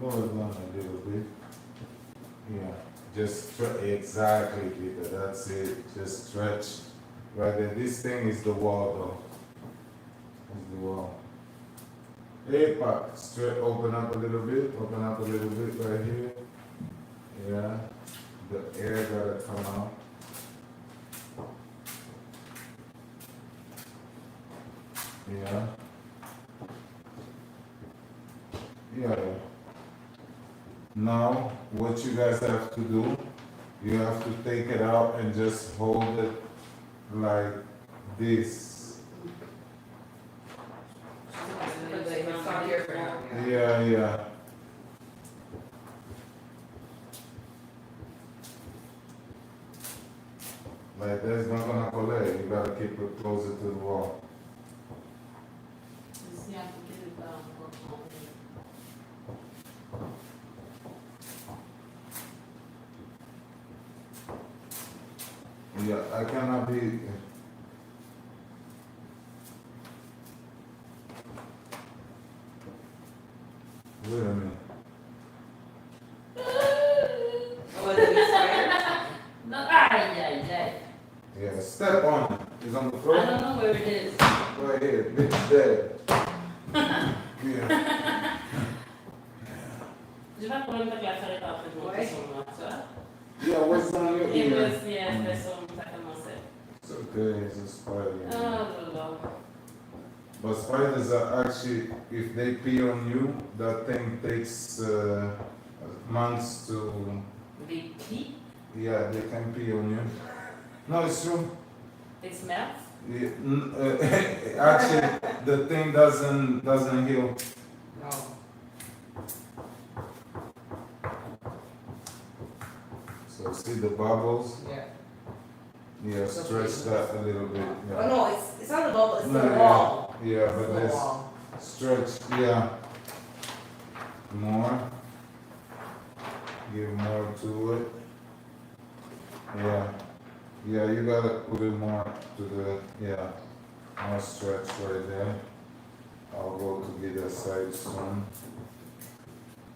Move it on a little bit. Yeah. Just exactly, Peter. That's it. Just stretch. Right there. This thing is the wall, though. Is the wall. Hey, Pop. Straight. Open up a little bit. Open up a little bit right here. Yeah. The air gotta come out. Yeah. Yeah. Now, what you guys have to do, you have to take it out and just hold it like this. It's not here for now. Yeah, yeah. Like that's not gonna collect. You gotta keep it closer to the wall. Yeah, I cannot be. Wait a minute. Was it expired? No, ay. Yeah, step on it. It's on the I floor. don't know where it is. Right here. It's there. Yeah. Je vais prendre la classe à l'état de monter sur moi, tu vois. Yeah, what's on your It ear? was, yes, that's what ça commençait. It's okay, it's a spider. Oh, Lord. But spiders are actually, if they pee on you, that thing takes months to. They pee, Yeah, they can pee on you. No, it's true. they smell. Yeah, actually, the thing doesn't heal. No. So see the bubbles? Yeah. Yeah, stretch that a little bit. Oh Yeah, no, it's not the bubble, it's No, the yeah. wall. yeah, It's but the this wall. stretch, yeah. More. Give more to it. Yeah. Yeah, you gotta put it more to the, yeah. More stretch right there. I'll go to the other side soon.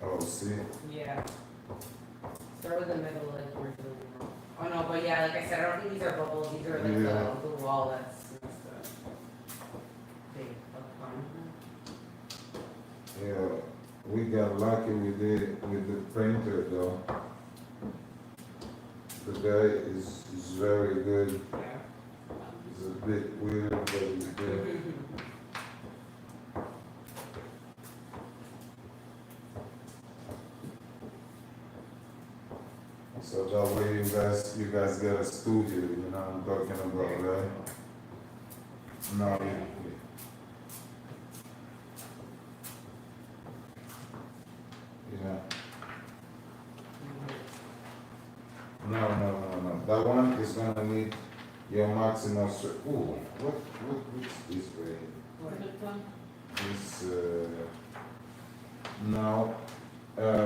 Oh, see? Yeah. Start with the middle, like towards the wall. Oh no, but yeah, like I said, I don't think these are bubbles, these are like Yeah. the wall that's big up front. Yeah, we got lucky with the painter though. The guy is very good. Yeah. He's a bit weird, but he's good. So that way you guys get a studio, you know what I'm talking about, right? No, yeah. No. That one is gonna need your maximum stretch. Ooh, what's this way? This, now,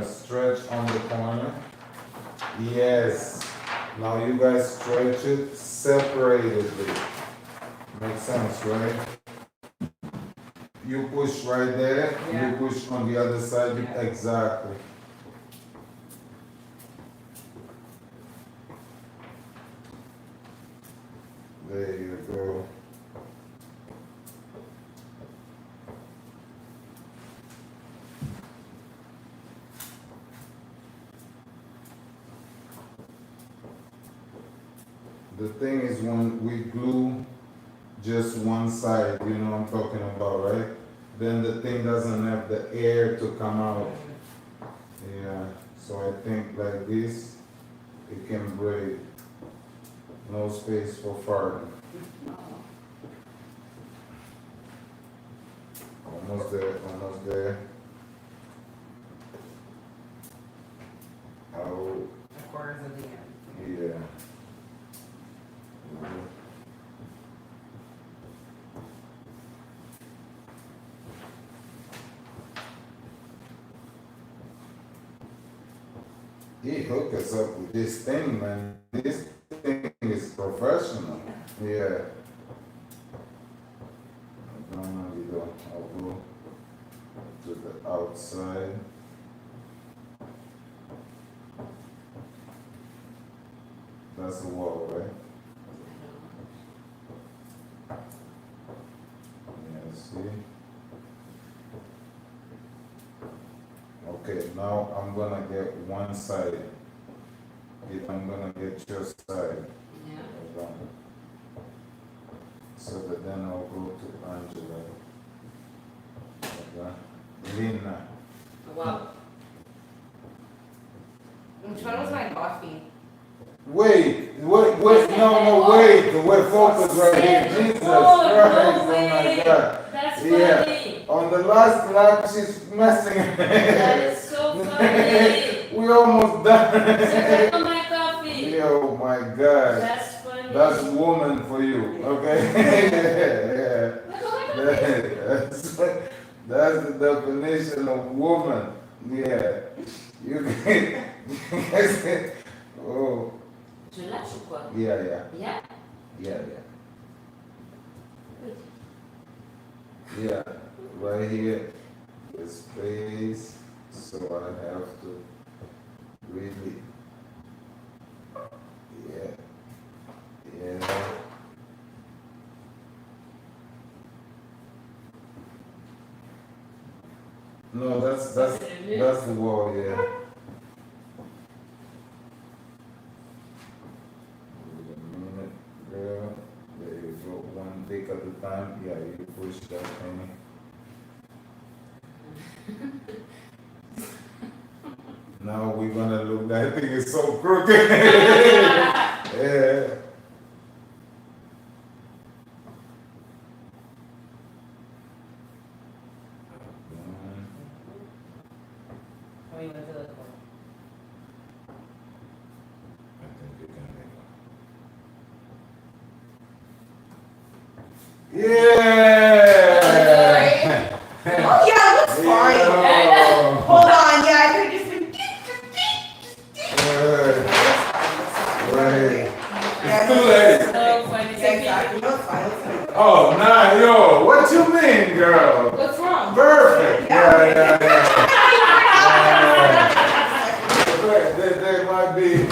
stretch on the corner. Yes. Now you guys stretch it separatedly. Makes sense, right? You push right there, Yeah. you push on the other side, Yeah. exactly. There you go. The thing is when we glue just one side, you know what I'm talking about, right? Then the thing doesn't have the air to come out. Yeah, so I think like this, it can break. No space for farting. Almost there, almost there. Oh, The quarters of the end. yeah. He hooked us up with this thing, man. This thing is professional. Yeah. Normally, I'll go to the outside. That's the wall, right? Yeah, see? Okay, now I'm gonna get one side. I'm gonna get your side. Yeah. Hold on. So that then I'll go to Angela. Okay. Lina. Wow. Which one was my coffee? Wait, wait, focus right here. Jesus Christ, oh my God. That's Yeah. funny. On the last lap, she's messing. That is so funny. We almost done. Check on my coffee. Yo, my God. That's funny. That's woman for you, okay? Yeah. That's the definition of woman. Yeah. You can. Oh. Je lâche ou quoi? Yeah. Yeah? Yeah. Right here is space, so I have to really. Yeah. No, that's the wall, yeah. Wait a minute, girl. There you go. One take at a time. Yeah, you push that thing. Now we're gonna look. That thing is so crooked. Yeah. Or you went to the corner? I think you can make it. Yeah! Oh yeah, it looks fine. Yeah. Hold on, yeah, I could just been. Right. Yeah, It's too late. So funny. Yeah, exactly. No, it's fine. It's fine. Oh, nah, yo, what you mean, girl? What's wrong? Perfect. Yeah. There might be,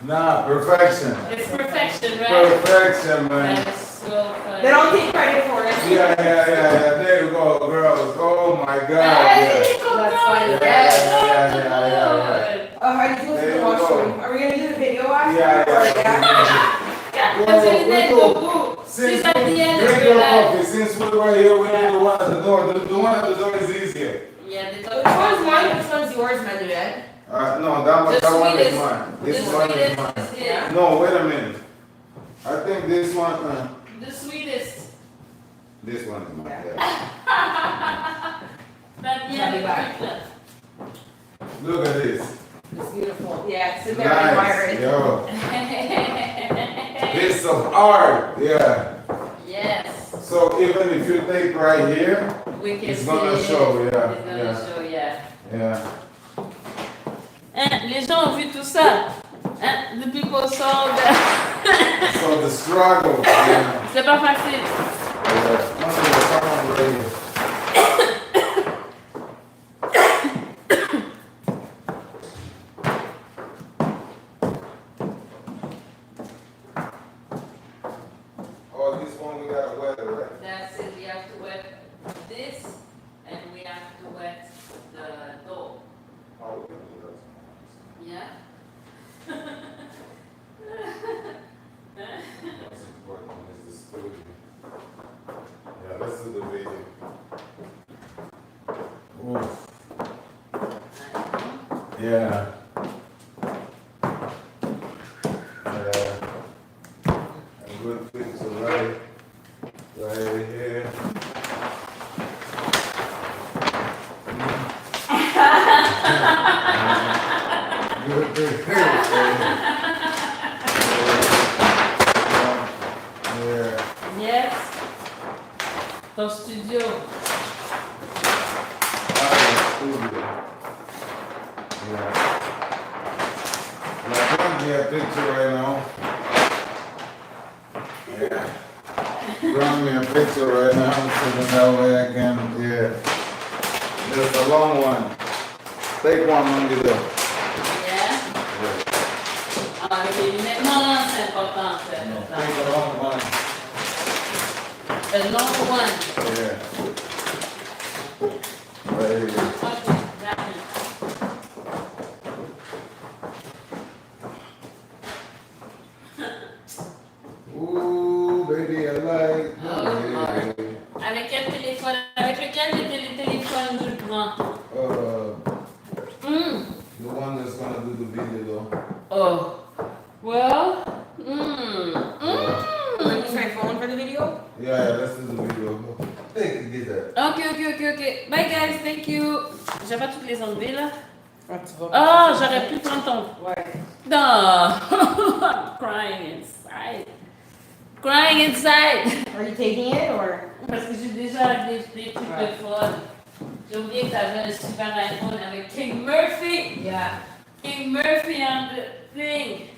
nah, perfection. It's perfection, right? Perfection, man. That is so funny. They don't take credit for it. Yeah. There you go, girls. Oh my God. Hey, Yeah. so That's good. funny. Yeah. How do you There do you the go. washroom? Are we gonna do the video after? Yeah. Angelina, go. Since She's at the end of drink your your life. coffee, since we're right here, we need the one at the door. The one at the door is easier. Yeah, they Which talk one's about mine? Which one's yours, Madeleine? No, The that one is sweetest- mine. The This one is sweetest mine. is here. No, wait a minute. I think this one, The sweetest. this one is mine. Yeah. Yeah. That Tell me back. yeah. Look at this. It's beautiful. Yeah, sit there and admire Nice. it. Yo. This of art. Yeah. Yes. So even if you take right here, We can it's see gonna it. show. It's Yeah. gonna Yeah. show, yeah. Yeah. Hein, les gens ont vu tout ça. Hein, depuis qu'on sort de... So the struggle. Yeah. C'est pas facile. Oh, this one we gotta weather, right? That's it. We have to wet this and we have to wet the door. Oh, we can do that. Yeah? What's important is the studio. Yeah, let's do the video. Oof. Yeah. A good picture right here. Good picture. Yeah. Yes. Ton studio. Bring me a picture right now. Yeah. Bring me a picture right now so that way I can, yeah. There's a long one. Take one, Angelina. Yeah? Yeah. avec les lunettes. Non, c'est important, c'est No, important. take the wrong one. The long one. Yeah. Right here. Okay, that's it. Ooh, baby, I like. Oh, Yeah. Avec quel téléphone? Avec lequel téléphone je prends? The one that's gonna do the video though. Oh. Well. Wanna use my phone for the video? Yeah, let's do the video. Take it, get that. Ok. Bye guys, thank you. Je vais pas toutes les enlever là. Ah, tu vas. Oh, j'aurais pu prendre ton. Ouais. Non. I'm crying inside. Crying inside. Are you taking it or? Parce que j'ai déjà des trucs de fun. J'ai oublié que t'avais un super iPhone avec King Murphy. Yeah. King Murphy on the thing.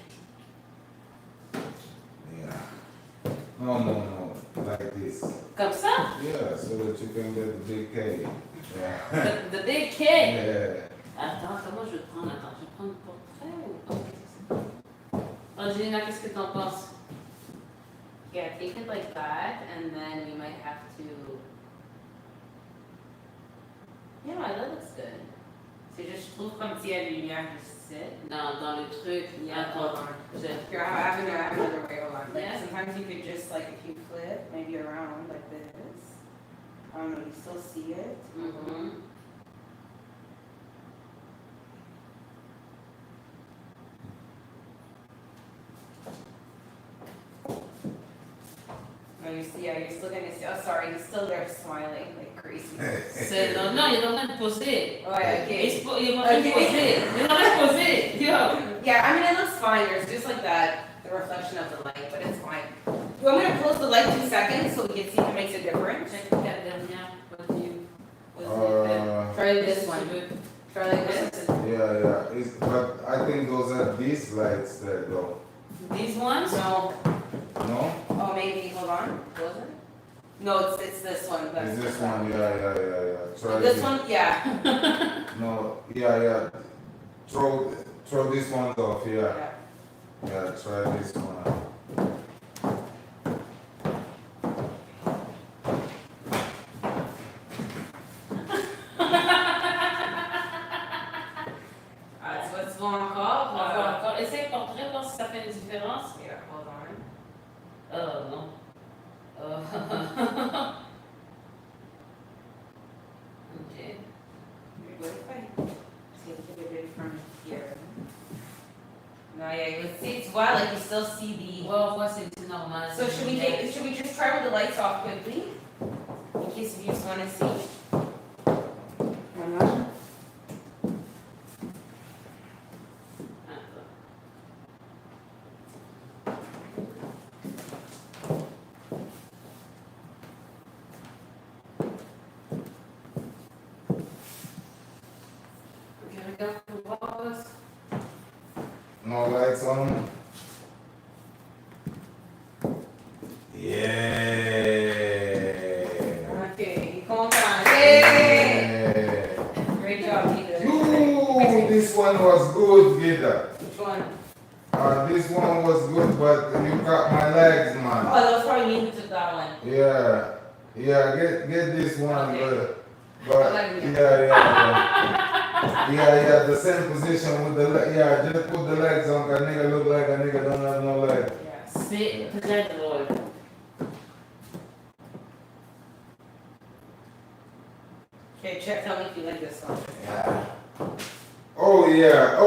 Yeah. No. Like this. Comme ça? Yeah, so that you can get the big K. Yeah. The big kid. Yeah. Attends, comment je vais prendre? Attends, je vais prendre le portrait ou... Angelina, qu'est-ce que t'en penses? Yeah, take it like that, and then we might have to. Yeah, that looks good. C'est juste, je trouve comme si la lumière juste sit. Dans le truc. Yeah, hold on. Here, I have another way, hold on. Like, Yeah. sometimes you could just, like, if you flip, maybe around like this. I don't know, you still see it? Mhm. No, you see, yeah, you're still gonna see, oh, sorry, he's still there smiling like crazy. C'est... Non, il est en train de poser. Ouais, Il okay. est en train de poser. Il est en train de poser. Yo. Yeah, I mean, it looks fine, there's just like that, the reflection of the light, but it's fine. You want me to close the light 2 seconds so we can see if it makes a difference? Check la dernière. What do you think? Try this one. Try like this. Yeah. But I think those are these lights there though. These ones? No, No? oh, maybe, hold on, close it. No, it's this one. That's Is this one? Yeah. Try This one, yeah. No, yeah. Throw this one off, yeah. Yeah, try this one. So let's go encore. On va encore. Essaye le portrait, voir si ça fait une différence. Yeah, hold on. Oh non. Ok. What if I take it from here? No, yeah, you would see, tu vois, like you still see the. Ouais, on voit c'est normal. So should we just try with the lights off quickly? In case you just wanna see. Ok, regarde pour voir. No lights on? Yeah. Okay, come on. Hey! Yeah. Great job, Peter. Ooh, this one was good, Gita. Which one? This one was good, but you got my legs, Oh, man. that was probably me who took that one. Yeah, get this one, Okay. but Like me. yeah, the same position with the just put the legs on, cause nigga look like a nigga don't have no legs. Yeah. C'est très drôle. Okay, check, tell me if you like this one. Yeah. Oh yeah.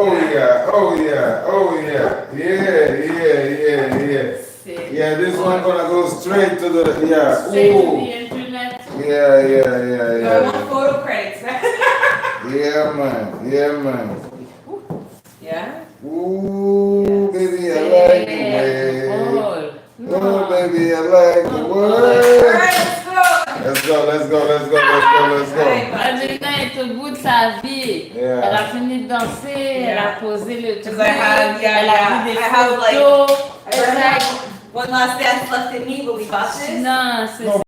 C'est Yeah, this one gonna go straight to the, yeah, straight to ooh. the internet. I want Yeah. photo credits. Yeah, man. Yeah? Ooh, baby, I like it, man. Drôle. Oh, baby, I like it. What? Alright, let's go! Let's go. Alright, Angelina est au bout de sa vie. Yeah. Elle a fini de danser, elle a posé le truc, Because I have, elle a pris des I have like, photos. I have one last dance left in me, but we got this. Non, c'est